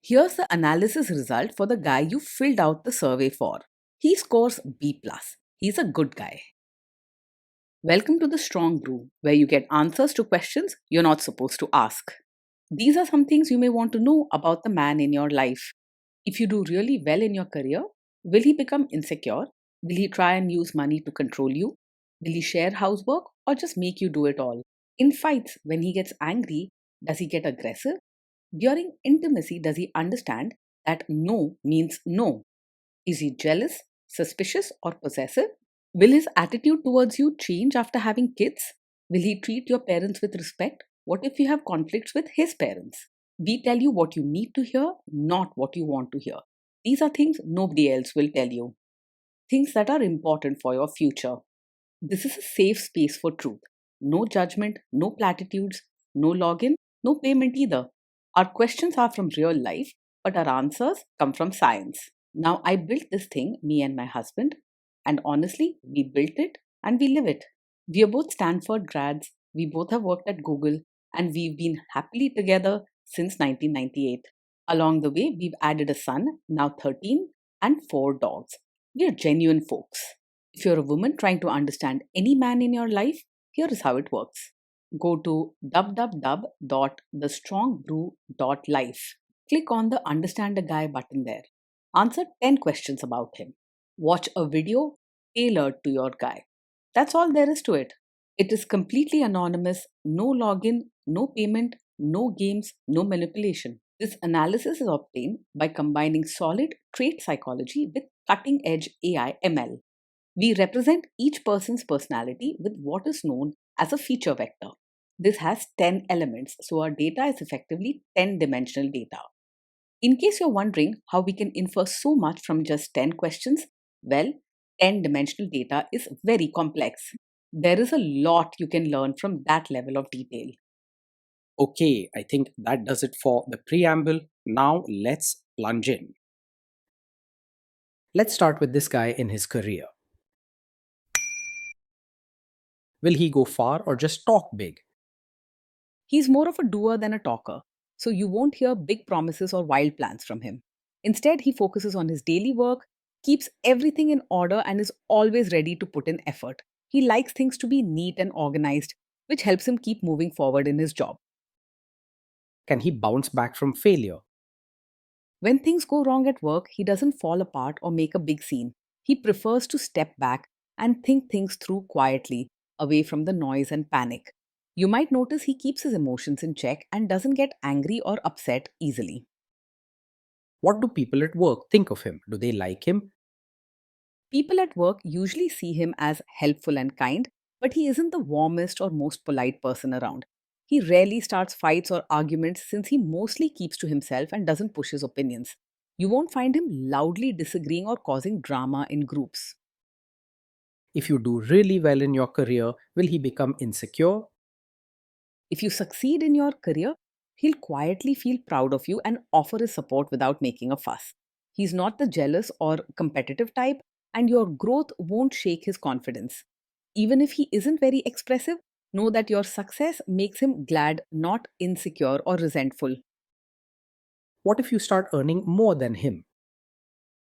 Here's the analysis result for the guy you filled out the survey for. He scores B+. He's a good guy. Welcome to the Strong Brew, where you get answers to questions you're not supposed to ask. These are some things you may want to know about the man in your life. If you do really well in your career, will he become insecure? Will he try and use money to control you? Will he share housework or just make you do it all? In fights, when he gets angry, does he get aggressive? During intimacy, does he understand that no means no? Is he jealous, suspicious, or possessive? Will his attitude towards you change after having kids? Will he treat your parents with respect? What if you have conflicts with his parents? We tell you what you need to hear, not what you want to hear. These are things nobody else will tell you. Things that are important for your future. This is a safe space for truth. No judgment, no platitudes, no login, no payment either. Our questions are from real life, but our answers come from science. Now, I built this thing, me and my husband, and honestly, we built it and we live it. We are both Stanford grads, we both have worked at Google, and we've been happily together since 1998. Along the way, we've added a son, now 13, and 4 dogs. We are genuine folks. If you're a woman trying to understand any man in your life, here is how it works. Go to www.thestrongbrew.life. Click on the Understand a Guy button there. Answer 10 questions about him. Watch a video tailored to your guy. That's all there is to it. It is completely anonymous, no login, no payment, no games, no manipulation. This analysis is obtained by combining solid trait psychology with cutting edge AI ML. We represent each person's personality with what is known as a feature vector. This has 10 elements, so our data is effectively 10-dimensional data. In case you're wondering how we can infer so much from just 10 questions, well, 10-dimensional data is very complex. There is a lot you can learn from that level of detail. Okay, I think that does it for the preamble. Now let's plunge in. Let's start with this guy in his career. Will he go far or just talk big? He's more of a doer than a talker, so you won't hear big promises or wild plans from him. Instead, he focuses on his daily work, keeps everything in order, and is always ready to put in effort. He likes things to be neat and organized, which helps him keep moving forward in his job. Can he bounce back from failure? When things go wrong at work, he doesn't fall apart or make a big scene. He prefers to step back and think things through quietly, away from the noise and panic. You might notice he keeps his emotions in check and doesn't get angry or upset easily. What do people at work think of him? Do they like him? People at work usually see him as helpful and kind, but he isn't the warmest or most polite person around. He rarely starts fights or arguments since he mostly keeps to himself and doesn't push his opinions. You won't find him loudly disagreeing or causing drama in groups. If you do really well in your career, will he become insecure? If you succeed in your career, he'll quietly feel proud of you and offer his support without making a fuss. He's not the jealous or competitive type, and your growth won't shake his confidence. Even if he isn't very expressive, know that your success makes him glad, not insecure or resentful. What if you start earning more than him?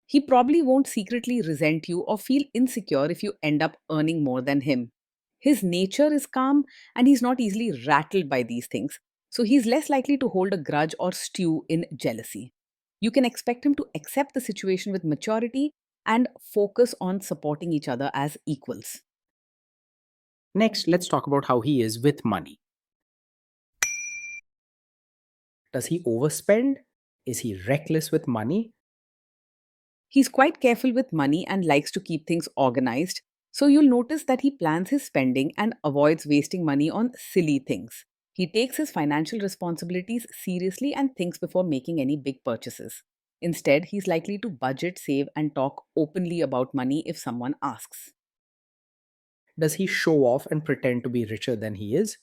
He probably won't secretly resent you or feel insecure if you end up earning more than him. His nature is calm and he's not easily rattled by these things, so he's less likely to hold a grudge or stew in jealousy. You can expect him to accept the situation with maturity and focus on supporting each other as equals. Next, let's talk about how he is with money. Does he overspend? Is he reckless with money? He's quite careful with money and likes to keep things organized, so you'll notice that he plans his spending and avoids wasting money on silly things. He takes his financial responsibilities seriously and thinks before making any big purchases. Instead, he's likely to budget, save, and talk openly about money if someone asks. Does he show off and pretend to be richer than he is?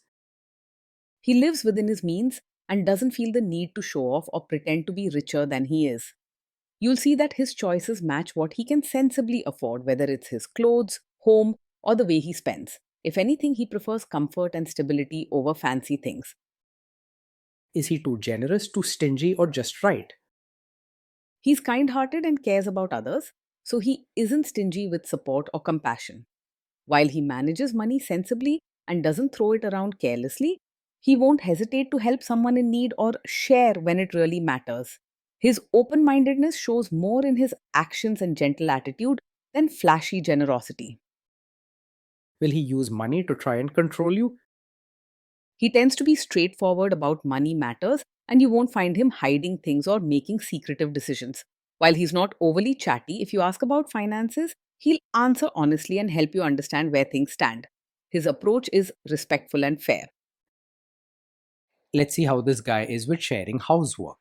He lives within his means and doesn't feel the need to show off or pretend to be richer than he is. You'll see that his choices match what he can sensibly afford, whether it's his clothes, home, or the way he spends. If anything, he prefers comfort and stability over fancy things. Is he too generous, too stingy, or just right? He's kind hearted and cares about others, so he isn't stingy with support or compassion. While he manages money sensibly and doesn't throw it around carelessly, he won't hesitate to help someone in need or share when it really matters. His open mindedness shows more in his actions and gentle attitude than flashy generosity. Will he use money to try and control you? He tends to be straightforward about money matters, and you won't find him hiding things or making secretive decisions. While he's not overly chatty, if you ask about finances, he'll answer honestly and help you understand where things stand. His approach is respectful and fair. Let's see how this guy is with sharing housework.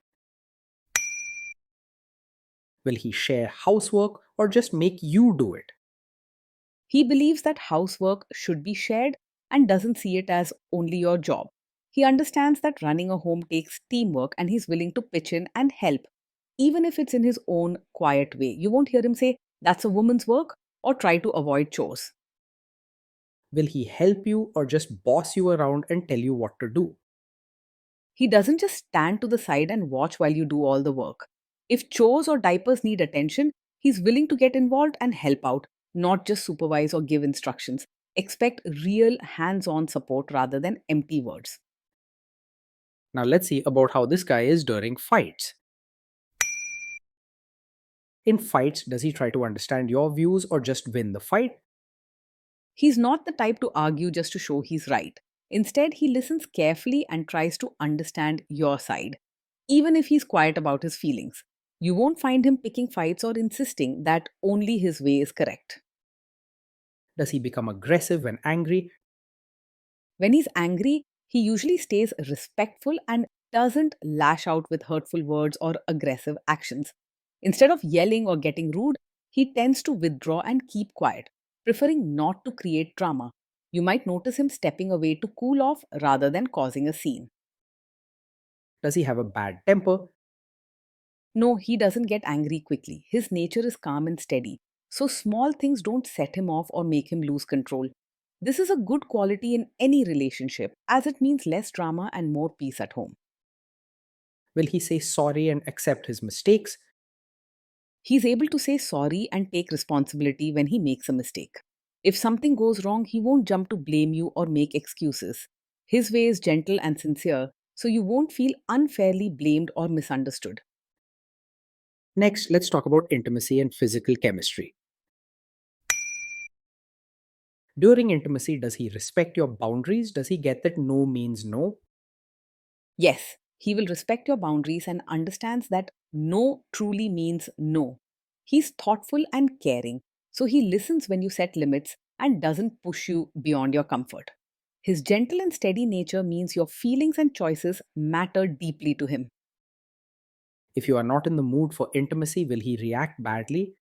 Will he share housework or just make you do it? He believes that housework should be shared and doesn't see it as only your job. He understands that running a home takes teamwork and he's willing to pitch in and help, even if it's in his own quiet way. You won't hear him say, "That's a woman's work," or try to avoid chores. Will he help you or just boss you around and tell you what to do? He doesn't just stand to the side and watch while you do all the work. If chores or diapers need attention, he's willing to get involved and help out, not just supervise or give instructions. Expect real hands on support rather than empty words. Now let's see about how this guy is during fights. In fights, does he try to understand your views or just win the fight? He's not the type to argue just to show he's right. Instead, he listens carefully and tries to understand your side, even if he's quiet about his feelings. You won't find him picking fights or insisting that only his way is correct. Does he become aggressive when angry? When he's angry, he usually stays respectful and doesn't lash out with hurtful words or aggressive actions. Instead of yelling or getting rude, he tends to withdraw and keep quiet, preferring not to create drama. You might notice him stepping away to cool off rather than causing a scene. Does he have a bad temper? No, he doesn't get angry quickly. His nature is calm and steady, so small things don't set him off or make him lose control. This is a good quality in any relationship as it means less drama and more peace at home. Will he say sorry and accept his mistakes? He's able to say sorry and take responsibility when he makes a mistake. If something goes wrong, he won't jump to blame you or make excuses. His way is gentle and sincere, so you won't feel unfairly blamed or misunderstood. Next, let's talk about intimacy and physical chemistry. During intimacy, does he respect your boundaries? Does he get that no means no? Yes, he will respect your boundaries and understands that no truly means no. He's thoughtful and caring, so he listens when you set limits and doesn't push you beyond your comfort. His gentle and steady nature means your feelings and choices matter deeply to him. If you are not in the mood for intimacy, will he react badly?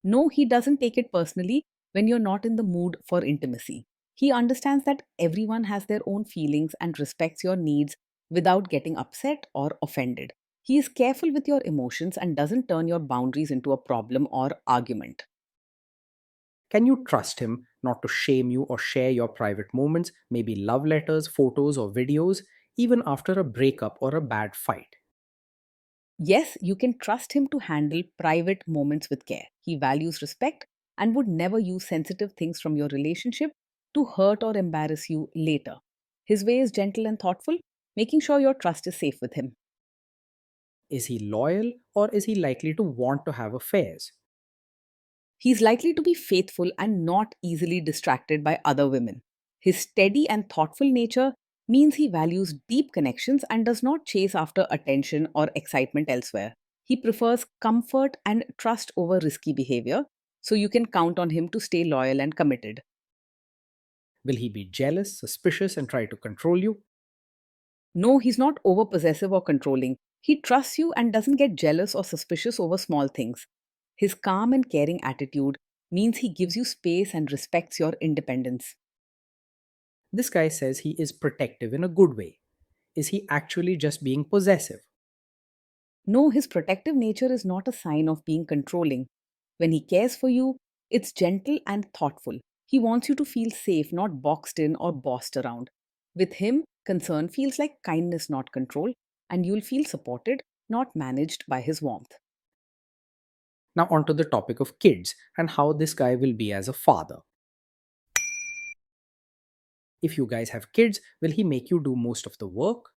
No, he doesn't take it personally when you're not in the mood for intimacy. He understands that everyone has their own feelings and respects your needs without getting upset or offended. He is careful with your emotions and doesn't turn your boundaries into a problem or argument. Can you trust him not to shame you or share your private moments, maybe love letters, photos, or videos, even after a breakup or a bad fight? Yes, you can trust him to handle private moments with care. He values respect and would never use sensitive things from your relationship to hurt or embarrass you later. His way is gentle and thoughtful, making sure your trust is safe with him. Is he loyal or is he likely to want to have affairs? He's likely to be faithful and not easily distracted by other women. His steady and thoughtful nature means he values deep connections and does not chase after attention or excitement elsewhere. He prefers comfort and trust over risky behavior, so you can count on him to stay loyal and committed. Will he be jealous, suspicious, and try to control you? No, he's not over possessive or controlling. He trusts you and doesn't get jealous or suspicious over small things. His calm and caring attitude means he gives you space and respects your independence. This guy says he is protective in a good way. Is he actually just being possessive? No, his protective nature is not a sign of being controlling. When he cares for you, it's gentle and thoughtful. He wants you to feel safe, not boxed in or bossed around. With him, concern feels like kindness, not control, and you'll feel supported, not managed by his warmth. Now, onto the topic of kids and how this guy will be as a father. If you guys have kids, will he make you do most of the work?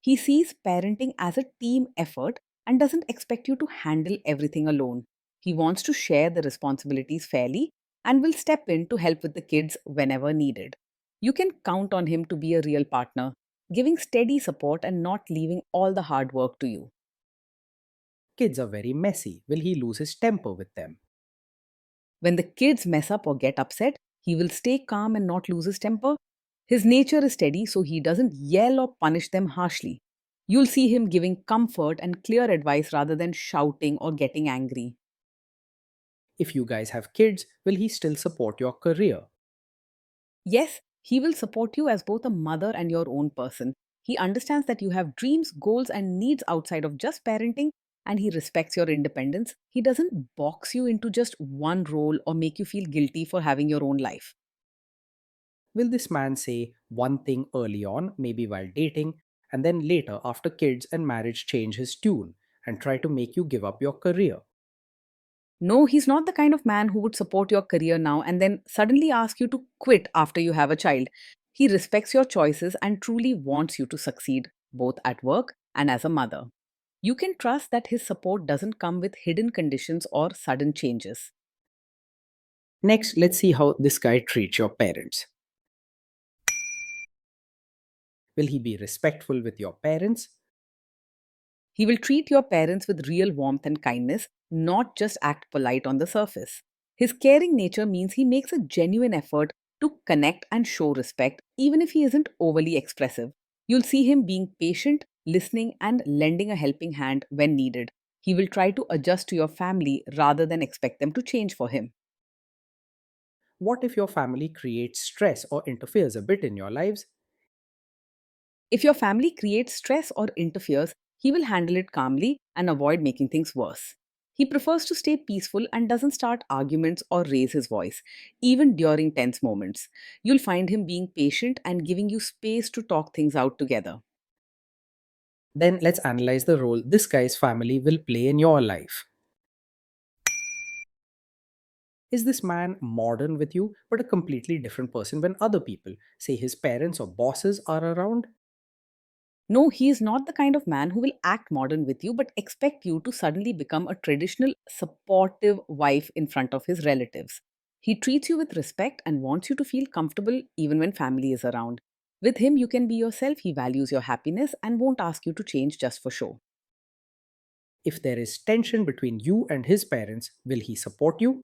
He sees parenting as a team effort and doesn't expect you to handle everything alone. He wants to share the responsibilities fairly and will step in to help with the kids whenever needed. You can count on him to be a real partner, giving steady support and not leaving all the hard work to you. Kids are very messy. Will he lose his temper with them? When the kids mess up or get upset, he will stay calm and not lose his temper. His nature is steady, so he doesn't yell or punish them harshly. You'll see him giving comfort and clear advice rather than shouting or getting angry. If you guys have kids, will he still support your career? Yes, he will support you as both a mother and your own person. He understands that you have dreams, goals, and needs outside of just parenting, and he respects your independence. He doesn't box you into just one role or make you feel guilty for having your own life. Will this man say one thing early on, maybe while dating, and then later, after kids and marriage, change his tune and try to make you give up your career? No, he's not the kind of man who would support your career now and then suddenly ask you to quit after you have a child. He respects your choices and truly wants you to succeed, both at work and as a mother. You can trust that his support doesn't come with hidden conditions or sudden changes. Next, let's see how this guy treats your parents. Will he be respectful with your parents? He will treat your parents with real warmth and kindness, not just act polite on the surface. His caring nature means he makes a genuine effort to connect and show respect, even if he isn't overly expressive. You'll see him being patient, listening, and lending a helping hand when needed. He will try to adjust to your family rather than expect them to change for him. What if your family creates stress or interferes a bit in your lives? If your family creates stress or interferes, he will handle it calmly and avoid making things worse. He prefers to stay peaceful and doesn't start arguments or raise his voice, even during tense moments. You'll find him being patient and giving you space to talk things out together. Then let's analyze the role this guy's family will play in your life. Is this man modern with you, but a completely different person when other people, say his parents or bosses, are around? No, he is not the kind of man who will act modern with you but expect you to suddenly become a traditional, supportive wife in front of his relatives. He treats you with respect and wants you to feel comfortable even when family is around. With him, you can be yourself, he values your happiness and won't ask you to change just for show. If there is tension between you and his parents, will he support you?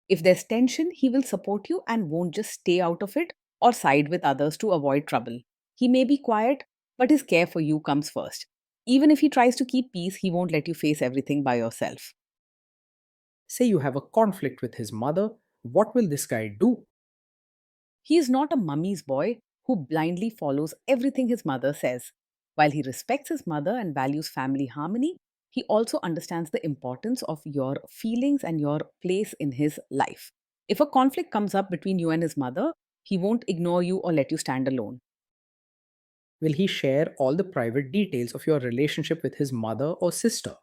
If there's tension, he will support you and won't just stay out of it or side with others to avoid trouble. He may be quiet, but his care for you comes first. Even if he tries to keep peace, he won't let you face everything by yourself. Say you have a conflict with his mother, what will this guy do? He is not a mummy's boy who blindly follows everything his mother says. While he respects his mother and values family harmony, he also understands the importance of your feelings and your place in his life. If a conflict comes up between you and his mother, he won't ignore you or let you stand alone. Will he share all the private details of your relationship with his mother or sister?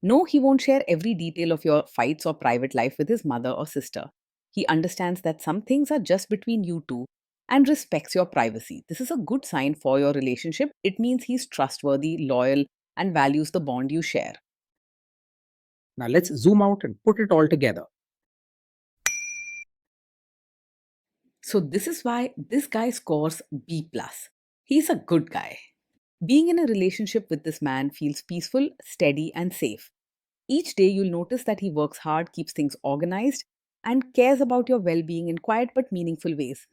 No, he won't share every detail of your fights or private life with his mother or sister. He understands that some things are just between you two and respects your privacy. This is a good sign for your relationship. It means he's trustworthy, loyal, and values the bond you share. Now let's zoom out and put it all together. So this is why this guy scores B+. He's a good guy. Being in a relationship with this man feels peaceful, steady, and safe. Each day, you'll notice that he works hard, keeps things organized, and cares about your well being in quiet but meaningful ways.